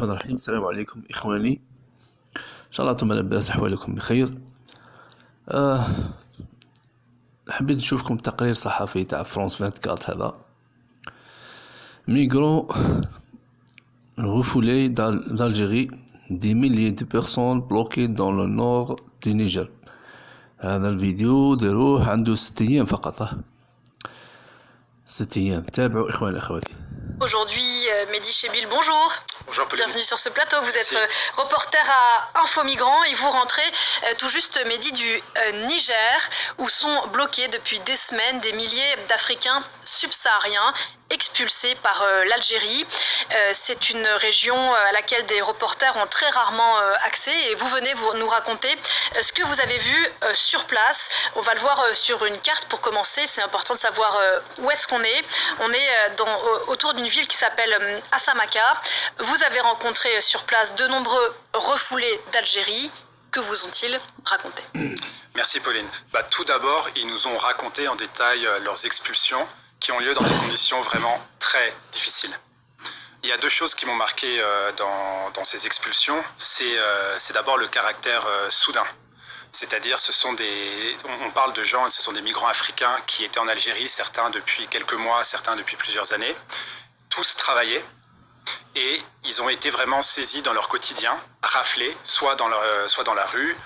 الرحمن الرحيم. السلام عليكم إخواني، إن شاء الله أنتم لاباس أحوالكم بخير. حبيت نشوفكم تقرير صحفي تاع فرانس 24 هذا. Migrants refoulés d'Algérie, des milliers de personnes bloquées dans le nord du Niger. هذا الفيديو ديروه عنده 6 أيام فقط. 6 أيام. تابعوا إخواني أخواتي. Aujourd'hui, Mehdi Chebil, bonjour. Bonjour Pauline. Bienvenue sur ce plateau. Vous êtes Merci. reporter à Info Migrants et vous rentrez tout juste, Mehdi, du Niger où sont bloqués depuis des semaines des milliers d'Africains subsahariens expulsés par l'Algérie. C'est une région à laquelle des reporters ont très rarement accès et vous venez nous raconter ce que vous avez vu sur place. On va le voir sur une carte pour commencer. C'est important de savoir où est-ce qu'on est. On est autour d'une ville qui s'appelle Assamaka. Vous avez rencontré sur place de nombreux refoulés d'Algérie. Que vous ont-ils raconté? Merci Pauline. Tout d'abord, ils nous ont raconté en détail leurs expulsions qui ont lieu dans des conditions vraiment très difficiles. Il y a deux choses qui m'ont marqué dans ces expulsions. C'est d'abord le caractère soudain. C'est-à-dire, on parle de gens, ce sont des migrants africains qui étaient en Algérie, certains depuis quelques mois, certains depuis plusieurs années. Tous travaillaient et ils ont été vraiment saisis dans leur quotidien, raflés, soit dans la rue,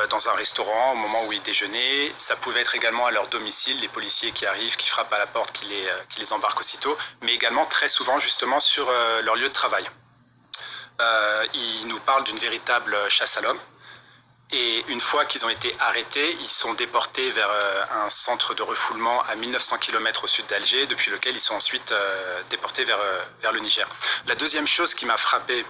dans un restaurant au moment où ils déjeunaient. Ça pouvait être également à leur domicile, les policiers qui arrivent, qui frappent à la porte, qui les embarquent aussitôt, mais également très souvent justement sur leur lieu de travail. Ils nous parlent d'une véritable chasse à l'homme. Et une fois qu'ils ont été arrêtés, ils sont déportés vers un centre de refoulement à 1900 km au sud d'Alger, depuis lequel ils sont ensuite déportés vers le Niger. La deuxième chose qui m'a frappé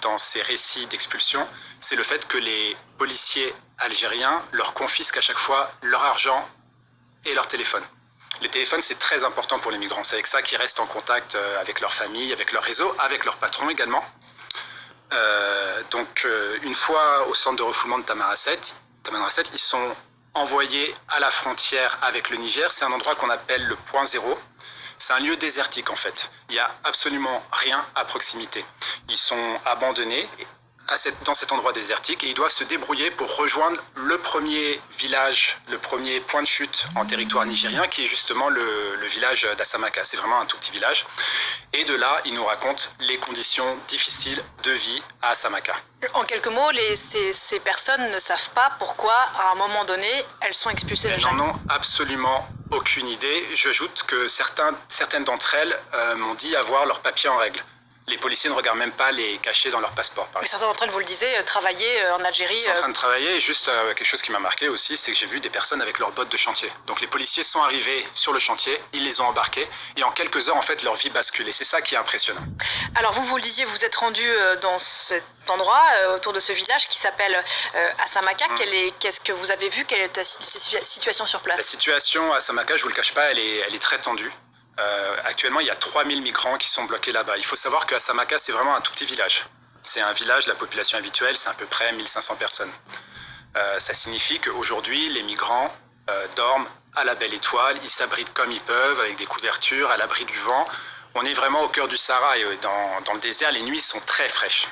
dans ces récits d'expulsion, c'est le fait que les policiers algériens leur confisquent à chaque fois leur argent et leur téléphone. Les téléphones, c'est très important pour les migrants. C'est avec ça qu'ils restent en contact avec leur famille, avec leur réseau, avec leur patron également. Une fois au centre de refoulement de Tamanrasset, ils sont envoyés à la frontière avec le Niger. C'est un endroit qu'on appelle le point zéro. C'est un lieu désertique en fait. Il n'y a absolument rien à proximité. Ils sont abandonnés dans cet endroit désertique et ils doivent se débrouiller pour rejoindre le premier village, le premier point de chute en territoire nigérien qui est justement le village d'Assamaka. C'est vraiment un tout petit village. Et de là, ils nous racontent les conditions difficiles de vie à Assamaka. En quelques mots, ces personnes ne savent pas pourquoi, à un moment donné, elles sont expulsées Elles d'Algérie. n'en ont absolument aucune idée. J'ajoute que certaines d'entre elles m'ont dit avoir leurs papiers en règle. Les policiers ne regardent même pas les cachets dans leur passeport. Mais certains d'entre elles, vous le disiez, travaillaient en Algérie. Ils sont en train de travailler. Et juste quelque chose qui m'a marqué aussi, c'est que j'ai vu des personnes avec leurs bottes de chantier. Donc les policiers sont arrivés sur le chantier, ils les ont embarqués et en quelques heures, en fait, leur vie bascule. Et c'est ça qui est impressionnant. Alors vous le disiez, vous êtes rendu dans cet endroit, autour de ce village qui s'appelle Assamaka. Qu'est-ce que vous avez vu? Quelle est la situation sur place? La situation à Assamaka, je vous le cache pas, elle est très tendue. Actuellement, il y a 3000 migrants qui sont bloqués là-bas. Il faut savoir que Assamaka, c'est vraiment un tout petit village. C'est un village, la population habituelle, c'est à peu près 1500 personnes. Ça signifie qu'aujourd'hui, les migrants dorment à la belle étoile, ils s'abritent comme ils peuvent, avec des couvertures, à l'abri du vent. On est vraiment au cœur du Sahara et dans le désert, les nuits sont très fraîches.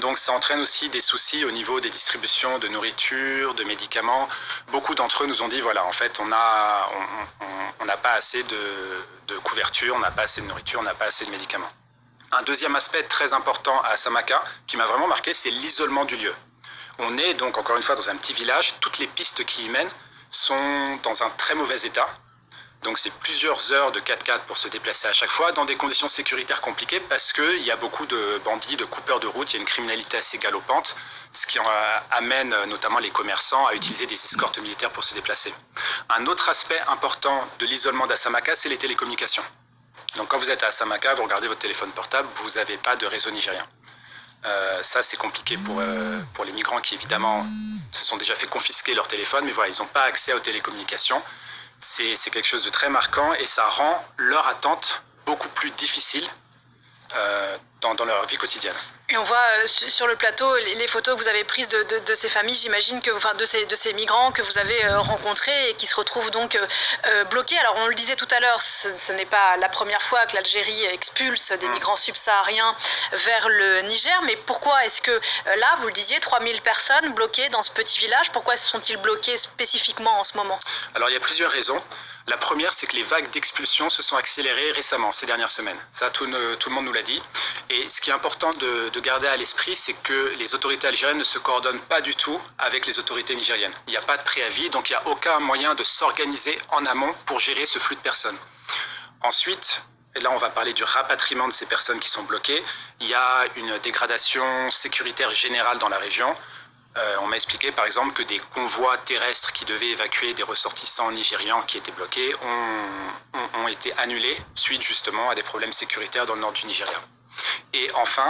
Donc ça entraîne aussi des soucis au niveau des distributions de nourriture, de médicaments. Beaucoup d'entre eux nous ont dit, voilà, en fait, on n'a pas assez de couverture, on n'a pas assez de nourriture, on n'a pas assez de médicaments. Un deuxième aspect très important à Assamaka, qui m'a vraiment marqué, c'est l'isolement du lieu. On est donc, encore une fois, dans un petit village. Toutes les pistes qui y mènent sont dans un très mauvais état. Donc c'est plusieurs heures de 4x4 pour se déplacer à chaque fois, dans des conditions sécuritaires compliquées, parce qu'il y a beaucoup de bandits, de coupeurs de route, il y a une criminalité assez galopante, ce qui amène notamment les commerçants à utiliser des escortes militaires pour se déplacer. Un autre aspect important de l'isolement d'Assamaka, c'est les télécommunications. Donc quand vous êtes à Assamaka, vous regardez votre téléphone portable, vous n'avez pas de réseau nigérien. Ça c'est compliqué pour les migrants qui évidemment se sont déjà fait confisquer leur téléphone, mais voilà, ils n'ont pas accès aux télécommunications. C'est quelque chose de très marquant et ça rend leur attente beaucoup plus difficile. dans leur vie quotidienne. Et on voit sur le plateau les photos que vous avez prises de ces familles, j'imagine que, enfin, de ces migrants que vous avez rencontrés et qui se retrouvent donc bloqués. Alors on le disait tout à l'heure, ce n'est pas la première fois que l'Algérie expulse des migrants subsahariens vers le Niger, mais pourquoi est-ce que là, vous le disiez, 3000 personnes bloquées dans ce petit village, pourquoi sont-ils bloqués spécifiquement en ce moment? Alors il y a plusieurs raisons. La première, c'est que les vagues d'expulsion se sont accélérées récemment, ces dernières semaines. Ça, tout le monde nous l'a dit. Et ce qui est important de garder à l'esprit, c'est que les autorités algériennes ne se coordonnent pas du tout avec les autorités nigériennes. Il n'y a pas de préavis, donc il n'y a aucun moyen de s'organiser en amont pour gérer ce flux de personnes. Ensuite, et là on va parler du rapatriement de ces personnes qui sont bloquées, il y a une dégradation sécuritaire générale dans la région. On m'a expliqué par exemple que des convois terrestres qui devaient évacuer des ressortissants nigérians qui étaient bloqués ont été annulés suite justement à des problèmes sécuritaires dans le nord du Nigeria. Et enfin,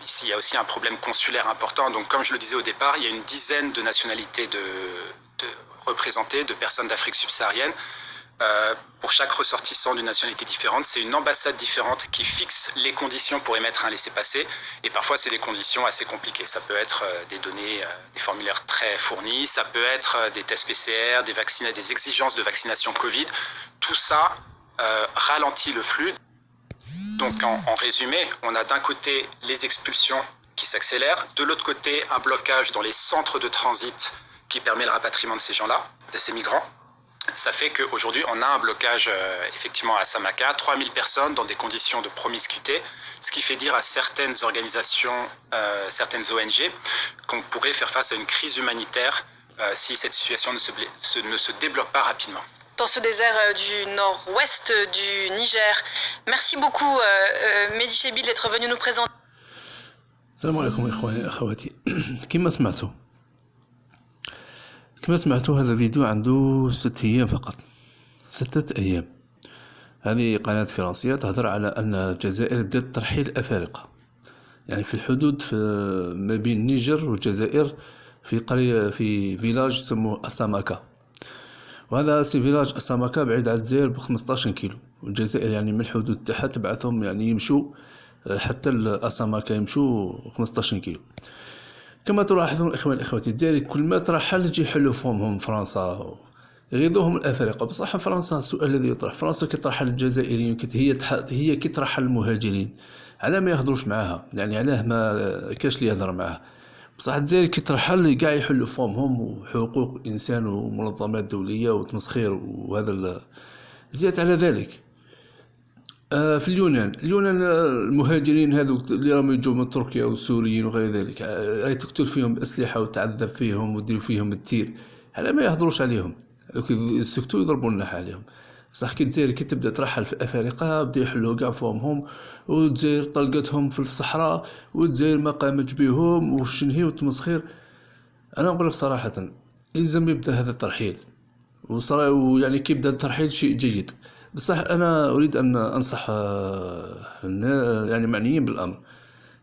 ici il y a aussi un problème consulaire important. Donc comme je le disais au départ, il y a une dizaine de nationalités représentées, de personnes d'Afrique subsaharienne. Pour chaque ressortissant d'une nationalité différente, c'est une ambassade différente qui fixe les conditions pour émettre un laissez-passer. Et parfois, c'est des conditions assez compliquées. Ça peut être des données, des formulaires très fournis, ça peut être des tests PCR, des exigences de vaccination Covid. Tout ça ralentit le flux. Donc, en résumé, on a d'un côté les expulsions qui s'accélèrent, de l'autre côté, un blocage dans les centres de transit qui permet le rapatriement de ces gens-là, de ces migrants. Ça fait qu'aujourd'hui, on a un blocage effectivement à Samaka, 3000 personnes dans des conditions de promiscuité, ce qui fait dire à certaines organisations, certaines ONG, qu'on pourrait faire face à une crise humanitaire si cette situation ne se débloque pas rapidement. Dans ce désert du nord-ouest du Niger. Merci beaucoup Mehdi Chebbi d'être venu nous présenter. السلام عليكم إخواني أخواتي. كما سمعتوا هذا الفيديو عنده 6 أيام فقط، 6 أيام. هذه قناة فرنسية تهضر على أن الجزائر بدات ترحيل الأفارقة، يعني في الحدود ما بين النيجر والجزائر، في قرية في فيلاج سموه أساماكا، وهذا فيلاج أساماكا بعيد على الجزائر ب15 كيلو، والجزائر يعني من الحدود تاعها تبعثهم يعني يمشوا حتى الأساماكا يمشوا 15 كيلو. كما تلاحظون إخواني أخواتي، الجزائر كل ما ترحل يجي يحلوا فمهم فرنسا يغيظوهم الأفارقة. بصح فرنسا السؤال الذي يطرح، فرنسا كي ترحل الجزائريين هي كي ترحل المهاجرين، علاه ما يهضروش معاها؟ يعني علاه ما كاش اللي يهضر معاها؟ بصح الجزائر كي ترحل كاع يحلوا فمهم، وحقوق الإنسان ومنظمات دولية وتمسخير وهذا زيادة على ذلك. في اليونان المهاجرين هذوك اللي راهم يجوا من تركيا والسوريين وغير ذلك، راهي تقتل فيهم بأسلحة وتعذب فيهم وديروا فيهم التير، على ما يهضروش عليهم، هذوك يسكتوا يضربوا الناح عليهم. بصح كي الجزائر كي تبدا ترحل في الأفارقة بداو يحلوا كاع فمهم، والجزائر طلقتهم في الصحراء، والجزائر ما قامتش بهم والشنهي والتمسخير. أنا نقول لك صراحة يلزم يبدا هذا الترحيل، ويعني كي يبدا الترحيل شيء جيد. بصح أنا أريد أن أنصح يعني معنيين بالأمر،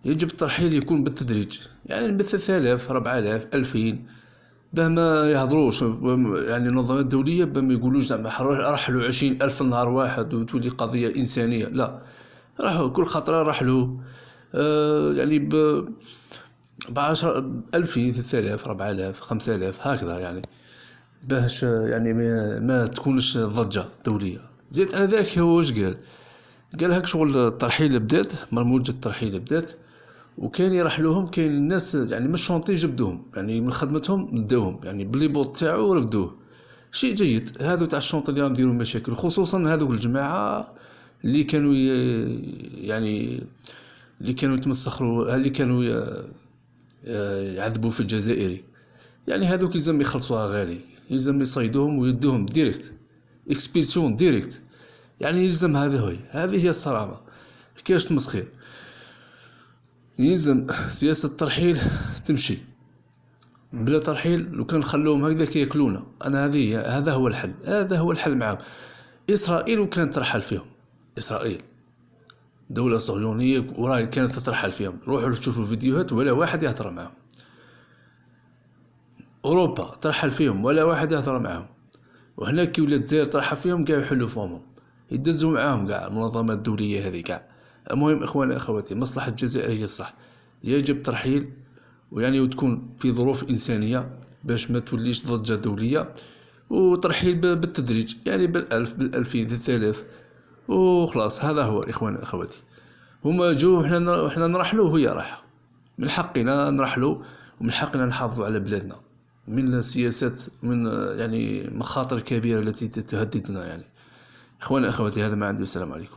يجب الترحيل يكون بالتدريج، يعني ب 3000 4000 2000 باه ما يهضروش، يعني المنظمات الدولية باه ما يقولوش زعما رحلوا 20,000 نهار واحد وتولي قضية إنسانية. لا، راحوا كل خطرة رحلوا يعني ب10 2000 3000 4000 5000 هكذا، يعني باش يعني ما تكونش ضجة دولية. زيد على ذلك هو واش قال هاك شغل الترحيل بدات، مرموجة الترحيل بدات، وكاين يرحلوهم، كاين الناس يعني من الشونطي جبدوهم، يعني من خدمتهم نداوهم، يعني بلي بوط تاعو رفدوه. شيء جيد هذو تاع الشونطي اللي راهم يديروا مشاكل، خصوصا هذوك الجماعة اللي كانوا يعني اللي كانوا يتمسخروا، اللي كانوا يعذبوا في الجزائري، يعني هذوك يلزم يخلصوها غالي، يلزم يصيدوهم ويدوهم ديريكت اكسبيلسيون ديريكت، يعني يلزم هذه هي الصرامة، كاش تمسخير. يلزم سياسة الترحيل تمشي، بلا ترحيل لو كان خلوهم هكذا ياكلونا. أنا هذا هو الحل معهم. إسرائيل وكانت ترحل فيهم، إسرائيل دولة صهيونية وراهي كانت تترحل فيهم، روحوا تشوفوا فيديوهات ولا واحد يهضر معهم. أوروبا ترحل فيهم ولا واحد يهضر معهم، وهنا كي ولات الجزائر ترحل فيهم كاع يحلوا فمهم، يدزوا معاهم كاع المنظمات الدولية هذه كاع، المهم إخواني أخواتي، مصلحة الجزائر هي الصح، يجب ترحيل ويعني وتكون في ظروف إنسانية باش ما توليش ضجة دولية، وترحيل بالتدريج، يعني بالألف بالألفين بالثلاث وخلاص. هذا هو إخواني أخواتي، هما جو وحنا نرحلو، وهي راحة، من حقنا نرحلو ومن حقنا نحافظوا على بلادنا من السياسات، من يعني مخاطر كبيرة التي تهددنا يعني. إخواني أخواتي، هذا ما عندي، والسلام عليكم.